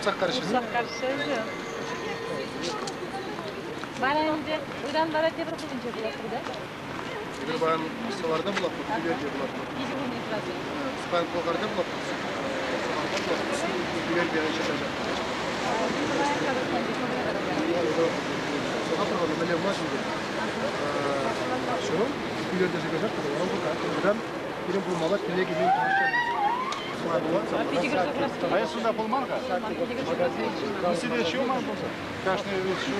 Uçak karışımı. Uçak karışımı. Bana önce buradan bara tebrik olunca burada. Bir bayan salarda bulaptı, bir yerde bulaptı. İspanya kollarda bulaptı. Salarda bulaptı. Bir yerde yaşayacak. Sonra programı ne var şimdi? Şunu bir yerde yaşayacak. Orang bukan. Kemudian kirim bulmalar kile gibi А я сюда полмарка? Ну, себе еще мало? Каждый еще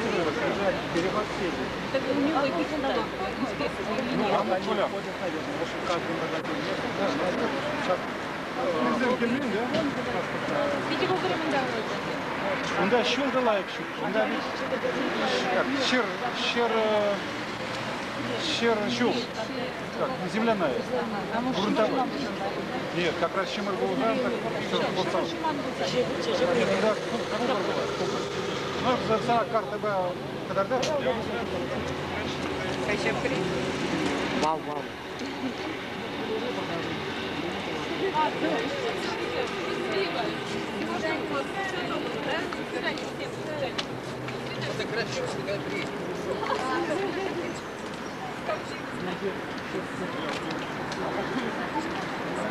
переход сети. Так у него и пикнуло. Peki bu kırımında olacak. Onda şurada layık şu. Onda şir şu. Как, земляная. Грунтовая. Нет, как раз шиммер был ужан, так все полцал. Ну, за карта бы кадарда. Вау, вау.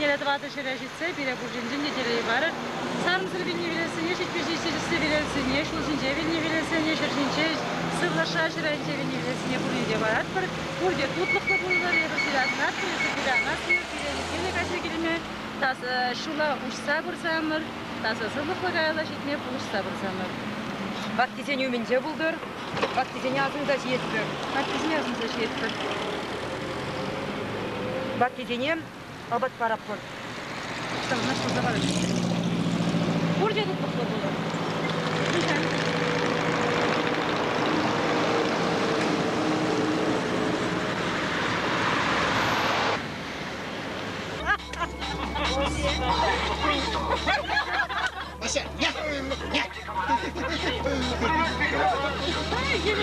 Geledi vaatı şerefçisi bir burcuncun geceliği var. Sarımsır bilni bilirsin, yeşil pişiricisi bilirsin, yeşil uçunca bilni bilirsin, yeşil şinçe, sıvlaşa şirayınca bilni bilirsin, buraya var. Burada tutlukla bulunur, yapışırasın, atıyorsun, atıyorsun, birine kaçır gelme, tas şula uçsa bursamır, tas sıvlıkla gayalar şekline uçsa bursamır. Bak dizeni ümünce buldur, bak dizeni ağzında şiyettir. Bak dizeni ağzında şiyettir. Bak dizeni abat para pol. Что, у нас что завалится? Burada tutlukla bulunur.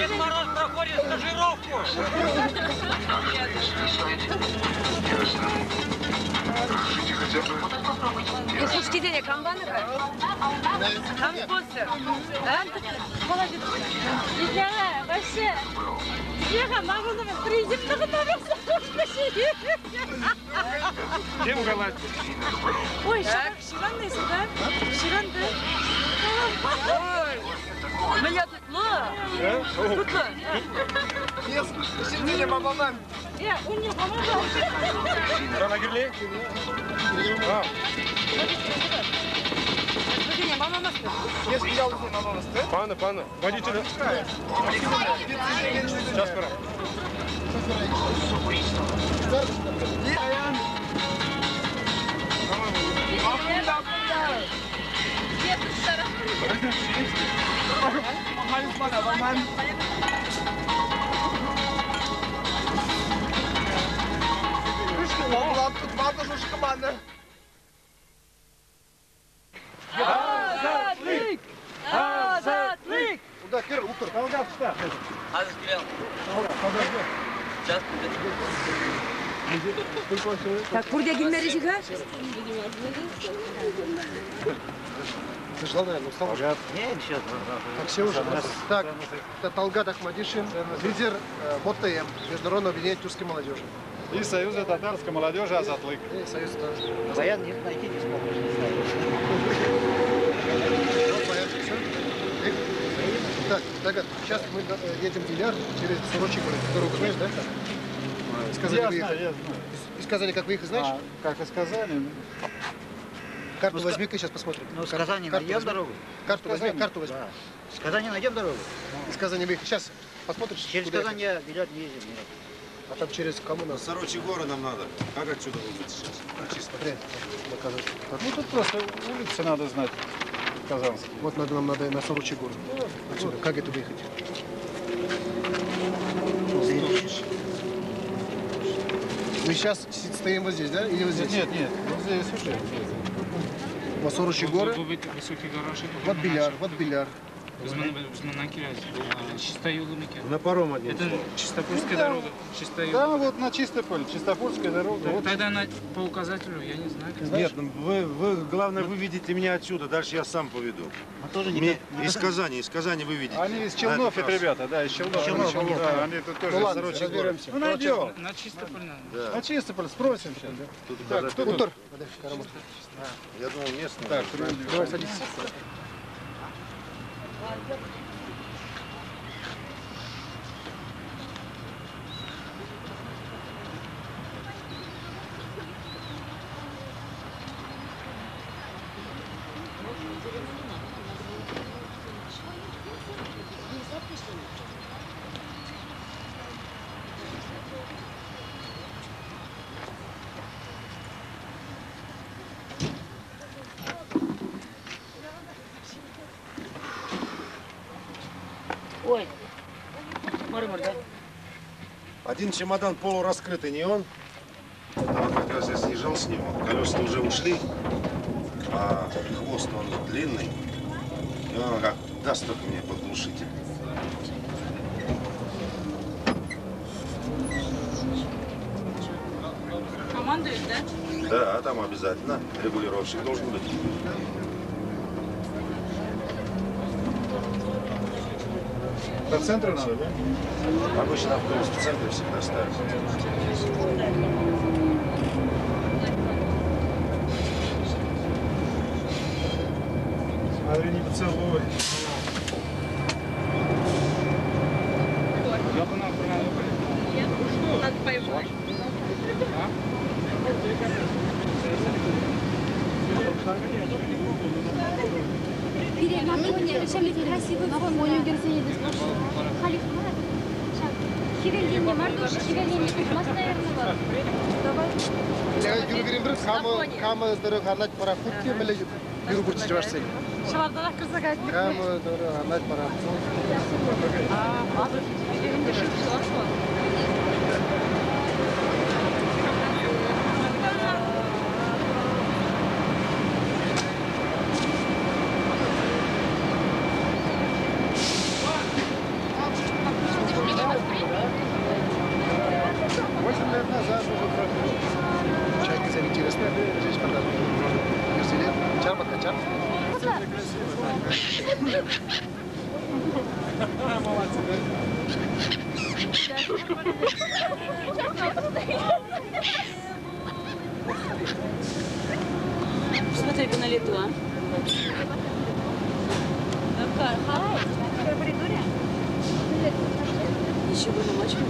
Дед Мороз проходит стажировку. Слушайте, Деня, комбаны как? Там спонсор. Положит. Ильяна, вообще. Еха, могу нам приедем, только наверное, Чем галать? Ой, şiranlıysa da. Şirandı. Ой, меня tutlu. Tutlu. Şimdi babamdan. Ya, у него помогал. Sana girli? Ha. Деня, мама нас. Есть пожалуйста, мамамызды. Паны. Водитель. Сейчас пора. Azatlık! Azatlık! Burada kır, ukur. Tamam, yapıştır. Hazır girelim. Сейчас. Так, burada günleri çıkar. Ты ждал, наверное, устал уже? Не, еще. Так, все уже. Так, это Талгат Ахмадишин, лидер МОТМ, Международного объединения тюркской молодежи. И Союза татарской молодежи Азатлык. Союз, да. Баян найти не смогу. Вот, понятно, всё. Так, Тагат, сейчас мы едем в Биляр через Сурочий город. Дорогу знаешь, да? Из Казани выехать. Я знаю. Из Казани как выехать, знаешь? Как из Казани? Карту возьми-ка, сейчас посмотрим. Ну, с Казани найдем дорогу? Карту возьми, карту возьми. С Казани найдем дорогу? Из Казани выехать. Сейчас посмотришь. Через куда Казань ехать. я билет не ездил. Нет. А там через кому нас? Сорочьи горы нам надо. Как отсюда выйти сейчас? Смотри, показывает. Ну тут просто улицы надо знать казанские. Вот нам надо на Сорочий город. Отсюда. Как это выехать? Мы сейчас стоим вот здесь, да? Или вот здесь? Нет, вот здесь уже. Вот Сорочьи горы. Вот Биляр, вот Биляр. Чистая юлуники. На паром одним Это словом. Чистопольская дорога. Чистая Да, вот на Чистополь, Чистопольская дорога. Вот. Тогда по указателю, я не знаю. Нет, ну главное, вы видите меня отсюда, дальше я сам поведу. Мы тоже Из Казани вы видите. Они из Челнов, это ребята, да, из Челнов. Да, они тут тоже Ну ладно, сорочий город. разберемся. Ну найдем. На Чистополь надо. Да. На Чистополь спросим сейчас. Тут Так, кто тут? Утор. Подожди, Карамон. Я думал, местный. Так, Давай, садись. Ой, да? Один чемодан полураскрытый, не он? Вот как раз я съезжал с него. Колеса уже ушли, а хвост он длинный. И он как даст только мне подглушитель. Командуешь, да? Да, там обязательно регулировщик должен быть. По центру надо, да? Обычно автобус в центре всегда ставят. Смотри, не поцелуй. Надо поймать. Перематывание, решили красивый фон. Халиф, Хивелини, Мардуш, Хивелини, Кузмас, наверное, var. Я говорим, бір камы дұры ғанат пара күтке мілі жүрі күртіп жіберсе. Шалардан кырсагать. Камы дұры ғанат пара. Азыр жерінде шықты var. Смотри, на лету, а? Какая? Хорошая. В коридоре? Ничего, на мачку.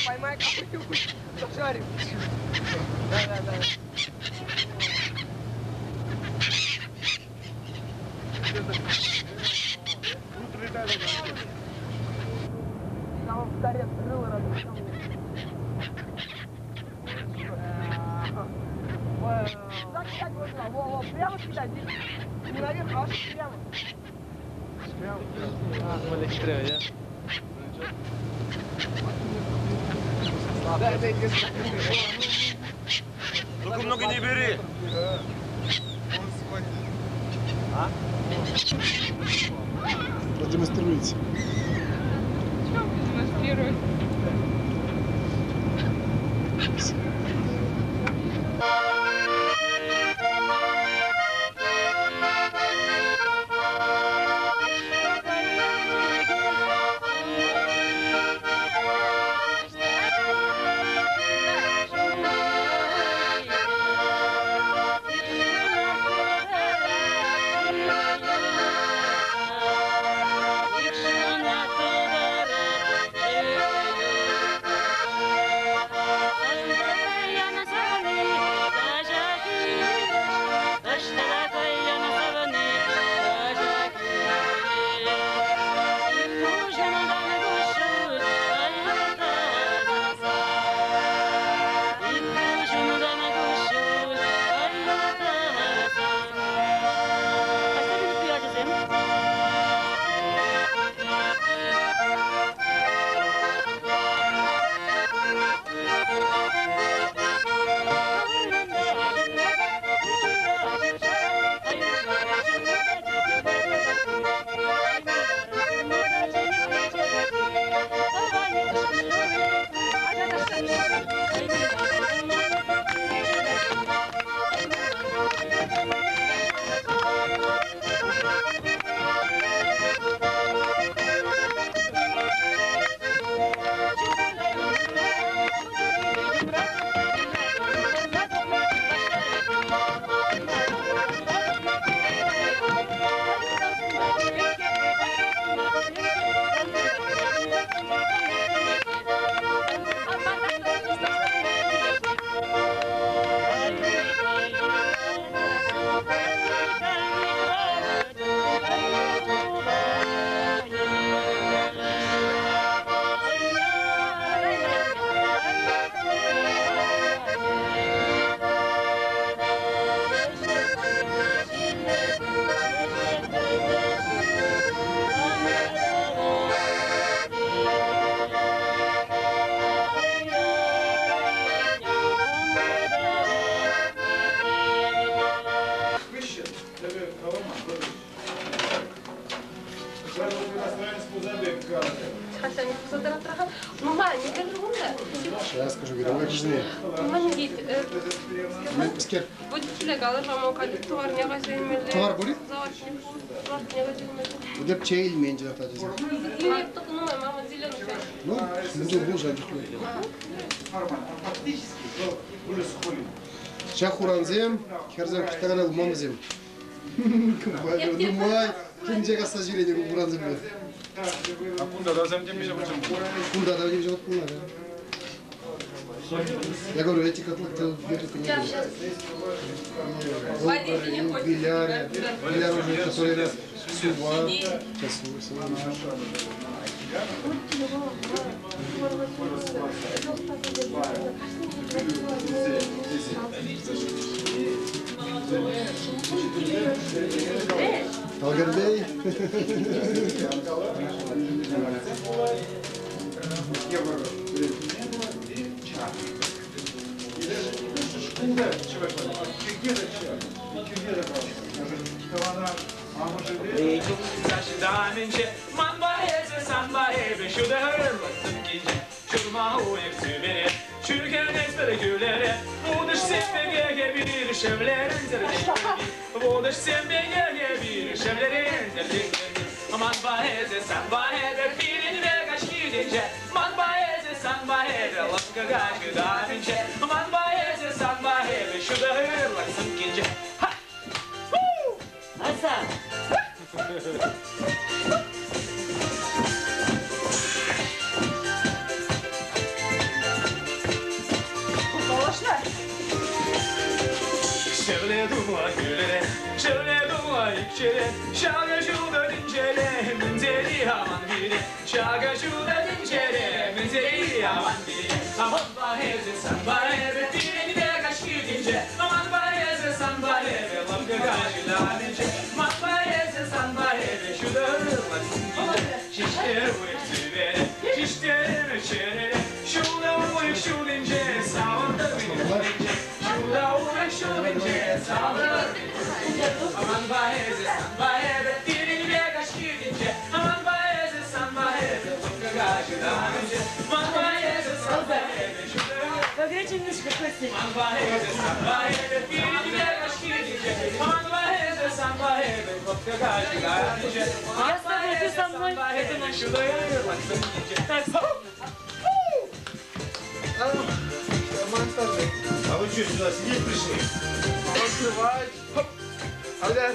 Поймай какую-нибудь, зажарим. Да. Там в таре крыло разбил. Так кидать можно, во, прямо кидать. Не наверх, а прямо. Только много не бери. Продемонстрируйте. Что демонстрирует? Я скажу, говорю, жизни. Товар будет? Будет чай или меньше на таджизе? Ну, буду боже. Шахуранзем, херзем киштагана умамзем. Думай, kimcek stajyeriyle bu buranzem. Кунда да зам демиже почему? Кунда да демиже кунда да. Я говорю, эти котлеты где-то не было. Бильяр уже, который сува. Talgarbey. Man baheze, san baheze, filin ve gaş gidince. Man baheze, san baheze. А вы что, сюда сидеть пришли? Открывай. Ага.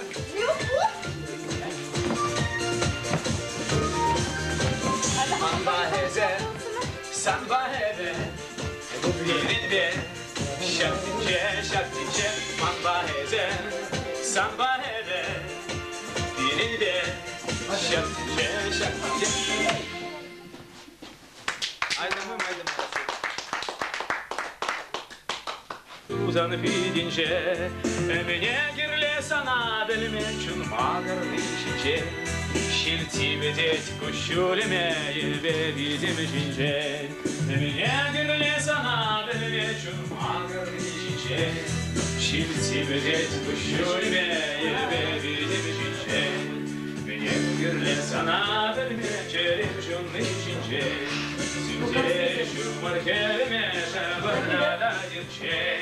Uzanıp gidince Emine girle sana belmeçun mağarlı içince Şilti bedet kuşulemeyi ve bizim içince Emine girle sana belmeçun mağarlı içince Şilti bedet kuşulemeyi ve bizim içince Emine girle sana belmeçun içince Simce şu markelime şabarnada girçe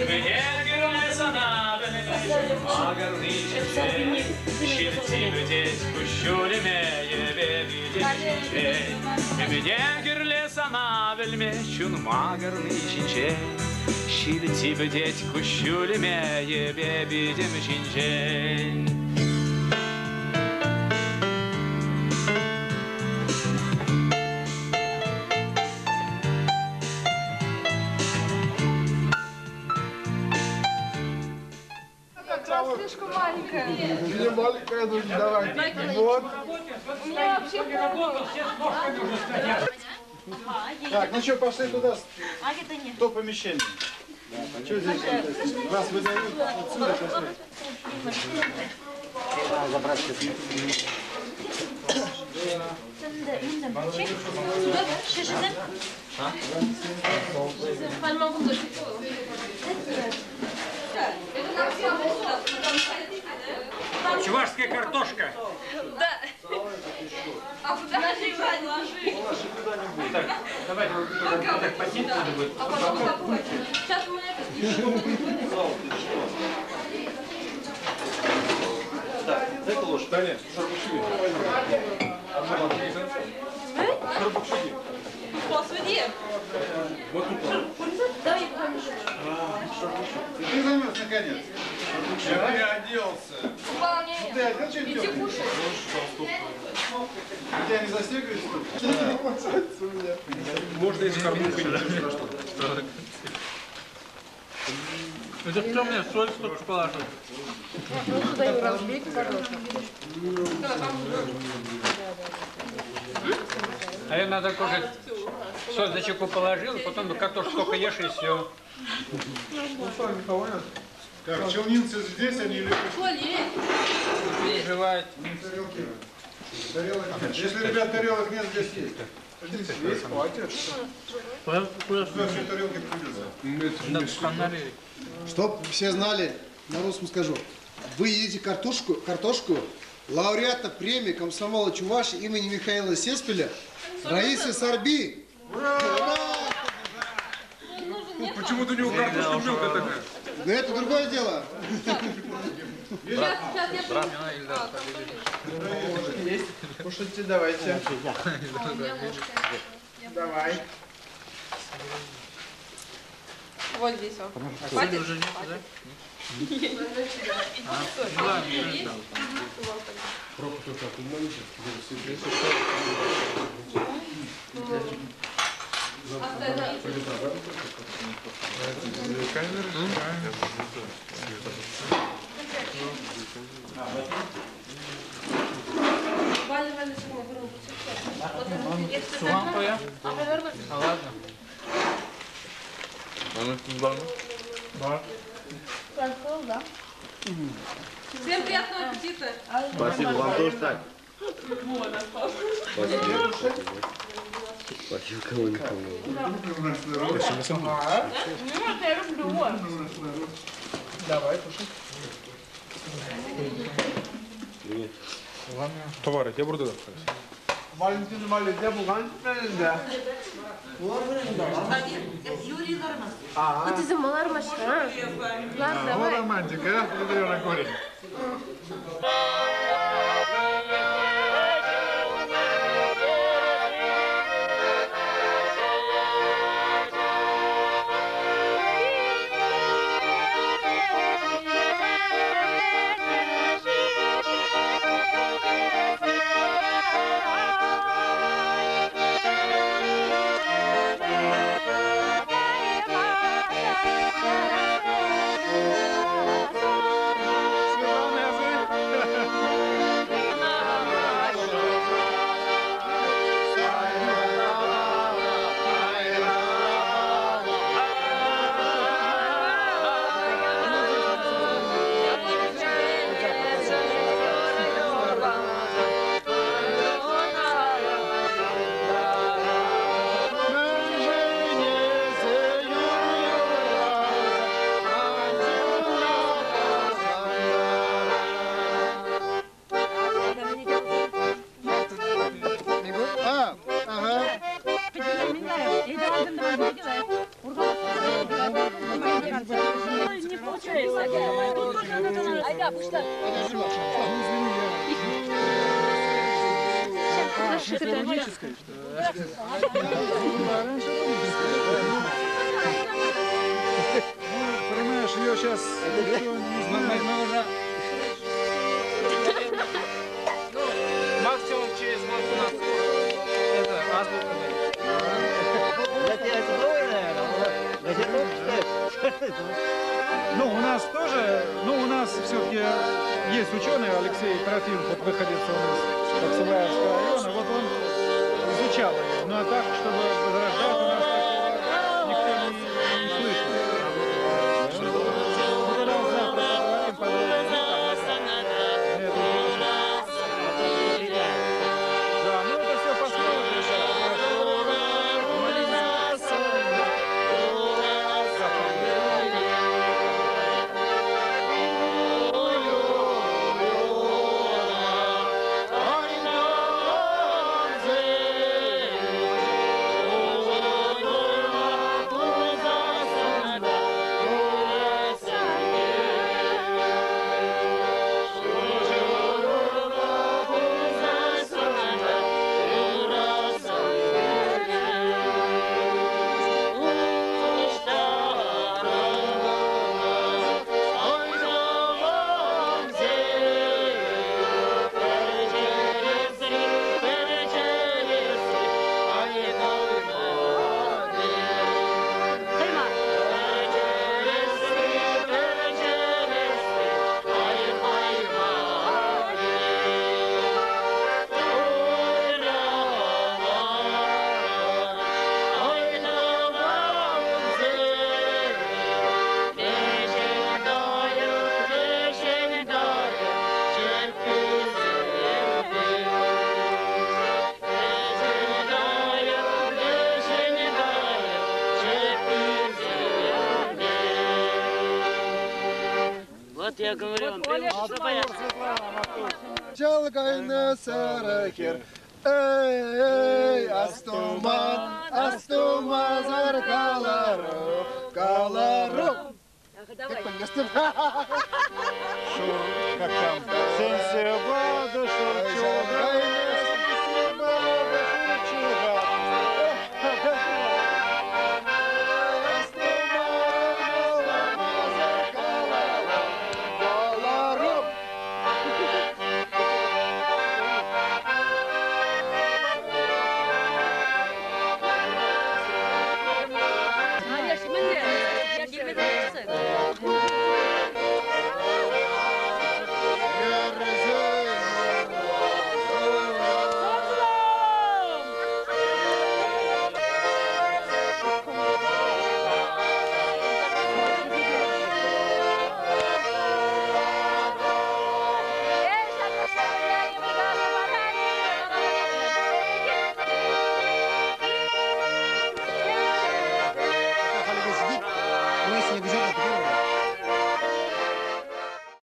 Emine girle sana belmeçun mağarlı içince Şilti bedet kuşulemeyi ve bizim içince Emine girle sana belmeçun mağarlı içince Şilti bedet kuşulemeyi ve bizim içince Слишком маленькая. Или маленькая, ну давай. Вот. У меня вообще Так, ну что, пошли туда. То помещение. Что здесь? Нас выдают отсюда, пошли. Забрать Чувашская картошка. Да. А куда ложи, ложи? Так, давайте так потихоньку надо будет. А потом какой? Сейчас мы это. Это ложь. Да нет, шарбуши. Шарбуши. Господи. Вот тут. Дай я помешаю. Ты замерз наконец. Я переоделся. Выполнение. Ты одел что-нибудь? Иди кушай. Тебя не застегиваешь? Можно из кормухи. Это что мне соль столько положил? Даю разбейку, пожалуйста. А я надо кушать. Соль за щеку положил, потом картошку только ешь и все. Как, челнинцы здесь они или... Не переживайте. Тарелок нет. Если, ребят, тарелок нет, здесь есть. Есть, хватит. Куда Все тарелки придется. надо фонари? Чтоб все знали, на русском скажу. Вы едите картошку лауреата премии комсомола Чуваши имени Михаила Сеспеля Раисы Сарби. Ура! Почему-то у него картошка мелкая такая. Но это другое дело. Кушайте, давайте. Давай. Вот здесь вот. Хватит? Хватит. Лампа. Ладно. Всем приятного аппетита. Спасибо, вам тоже так. Спасибо, кого-никому. Давай, кушай. Товары, я буду так. Valentin Valide bulgan elinde. Юрий Нормас. Вот из-за малармаш. Ладно, Вот давай. романтика, это на горе. Понимаешь, ее сейчас Мы уже Максимум через год у нас это азбука. Я тебя открою, наверное. Газету читаешь? Ну, у нас тоже, у нас все-таки есть ученый Алексей Трофимов, вот выходец у нас Таксубаевского района, вот он изучал ее. Ну, а так, чтобы возрождать, у нас такого никто не слышно. Ну, тогда завтра поговорим подробно. Да, ну это все посмотрим. Вот я говорю, он Çalgayını sarıkır. Ey astuman, astuman zarkalarım, kalarım. Как по-местным? Шур, как там? Сенсеба, да шурчога.